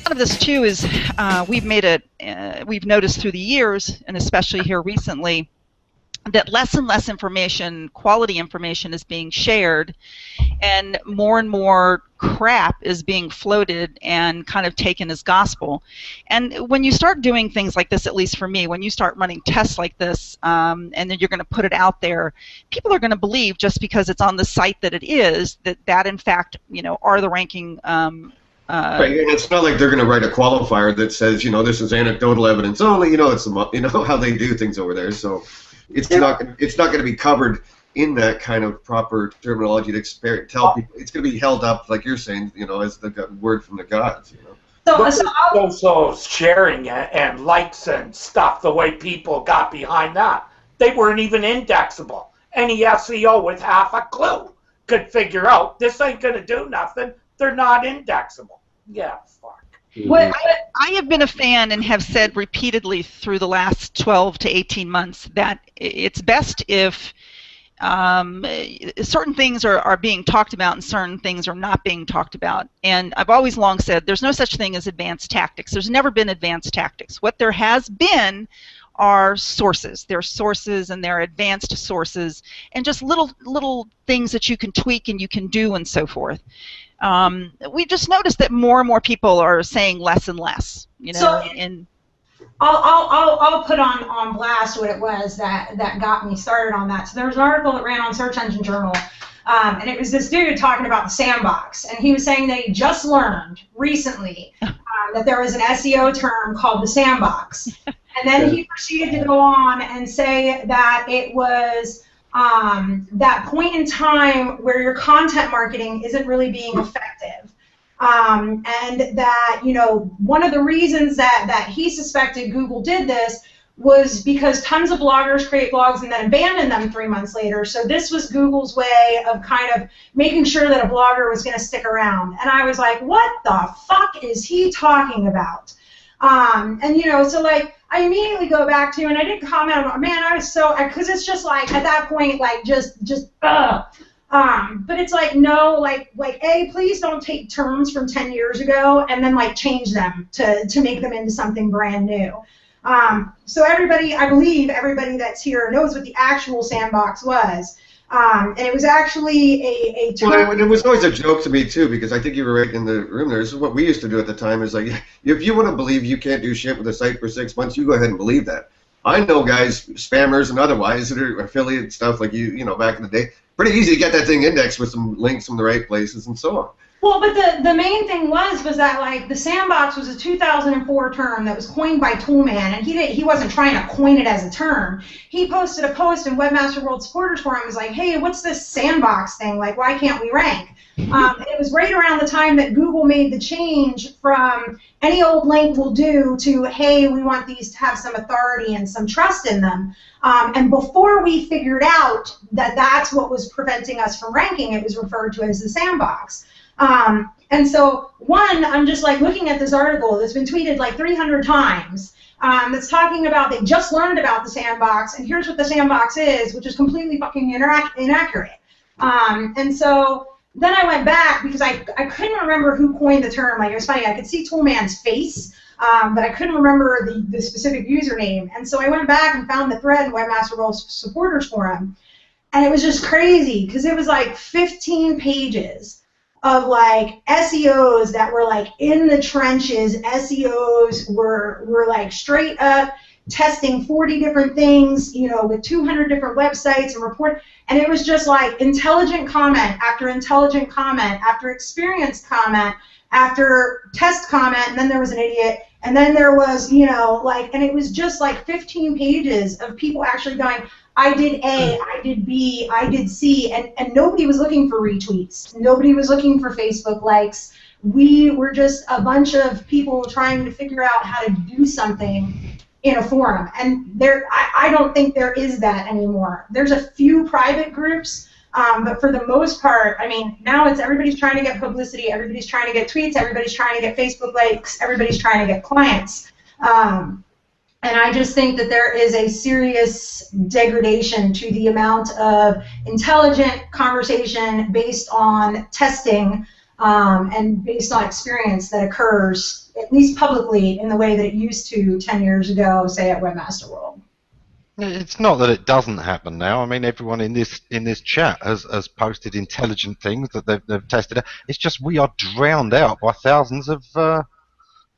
Part of this too is we've noticed through the years, and especially here recently, that less and less information, quality information, is being shared, and more crap is being floated and kind of taken as gospel. And when you start doing things like this, at least for me, when you start running tests like this, and then you're going to put it out there, people are going to believe just because it's on the site that it is, that in fact, are the ranking. Right, and it's not like they're going to write a qualifier that says, this is anecdotal evidence only. It's how they do things over there. So it's not going to be covered in that kind of proper terminology to tell people. It's going to be held up, like you're saying, as the word from the gods. So sharing and likes and stuff, the way people got behind that, they weren't even indexable. Any SEO with half a clue could figure out this ain't going to do nothing. They're not indexable. Yeah, fuck. I have been a fan and have said repeatedly through the last 12 to 18 months that it's best if certain things are being talked about and certain things are not being talked about. And I've always long said there's no such thing as advanced tactics. There's never been advanced tactics. What there has been are sources. They're sources and they're advanced sources and just little things that you can tweak and you can do and so forth. We just noticed that more and more people are saying less and less. I'll put on blast what it was that got me started on that. So there was an article that ran on Search Engine Journal, and it was this dude talking about the sandbox, and he was saying that he just learned recently that there was an SEO term called the sandbox, and then he proceeded to go on and say that it was that point in time where your content marketing isn't really being effective. And that, one of the reasons that he suspected Google did this was because tons of bloggers create blogs and then abandon them 3 months later. So this was Google's way of kind of making sure that a blogger was going to stick around. And I was like, what the fuck is he talking about? So like, I immediately go back to, and I didn't comment on, man, I was so, because it's just like, at that point, like, but it's like, no, like, A, please don't take terms from 10 years ago and then, like, change them to make them into something brand new. So I believe everybody that's here knows what the actual sandbox was. And it was actually a term. Well, it was always a joke to me, too, because I think you were right in the room there. This is what we used to do at the time, is like, if you want to believe you can't do shit with a site for 6 months, you go ahead and believe that. I know guys, spammers and otherwise, that are affiliate stuff like back in the day. Pretty easy to get that thing indexed with some links from the right places and so on. Well, but the main thing was that, like, the sandbox was a 2004 term that was coined by Toolman, and he wasn't trying to coin it as a term. He posted a post in Webmaster World Supporters Forum. It was like, hey, what's this sandbox thing? Like, why can't we rank? It was right around the time that Google made the change from any old link will do to, hey, we want these to have some authority and some trust in them. And before we figured out that that's what was preventing us from ranking, it was referred to as the sandbox. And so, I'm just like looking at this article that's been tweeted like 300 times that's talking about they just learned about the sandbox, and here's what the sandbox is, which is completely fucking inaccurate. And so then I went back because I couldn't remember who coined the term. Like, it was funny, I could see Toolman's face, but I couldn't remember the specific username. And so I went back and found the thread in Webmaster World Supporters Forum, and it was just crazy because it was like 15 pages of like SEOs that were like in the trenches. SEOs were like straight up testing 40 different things, with 200 different websites and report, and it was just like intelligent comment after intelligent comment after experienced comment after test comment, and then there was an idiot, and then there was, and it was just like 15 pages of people actually going, I did A, I did B, I did C, and nobody was looking for retweets. Nobody was looking for Facebook likes. We were just a bunch of people trying to figure out how to do something in a forum. And I don't think there is that anymore. There's a few private groups, but for the most part, I mean, now it's everybody's trying to get publicity, everybody's trying to get tweets, everybody's trying to get Facebook likes, everybody's trying to get clients. And I just think that there is a serious degradation to the amount of intelligent conversation based on testing and based on experience that occurs, at least publicly, in the way that it used to 10 years ago, say at Webmaster World. It's not that it doesn't happen now. I mean, everyone in this chat has posted intelligent things that they've tested out. It's just we are drowned out by thousands of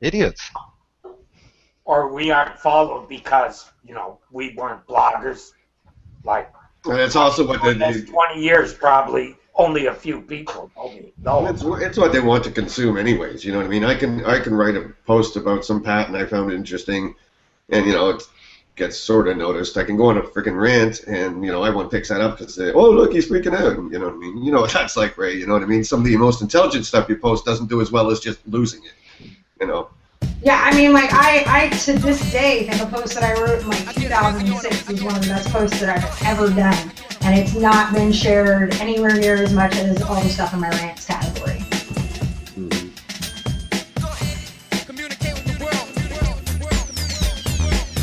idiots. Or we aren't followed because, we weren't bloggers. Like, And it's also what they in 20 years, probably only a few people know. It's what they want to consume anyways, you know what I mean? I can write a post about some patent I found interesting, and, it gets sort of noticed. I can go on a freaking rant, and, everyone picks that up because they, oh, look, he's freaking out, and, you know what I mean? You know what that's like, Ray, you know what I mean? Some of the most intelligent stuff you post doesn't do as well as just losing it, Yeah, I mean, like, I to this day think a post that I wrote in, like, 2006 is one of the best posts that I've ever done. And it's not been shared anywhere near as much as all the stuff in my rants tab.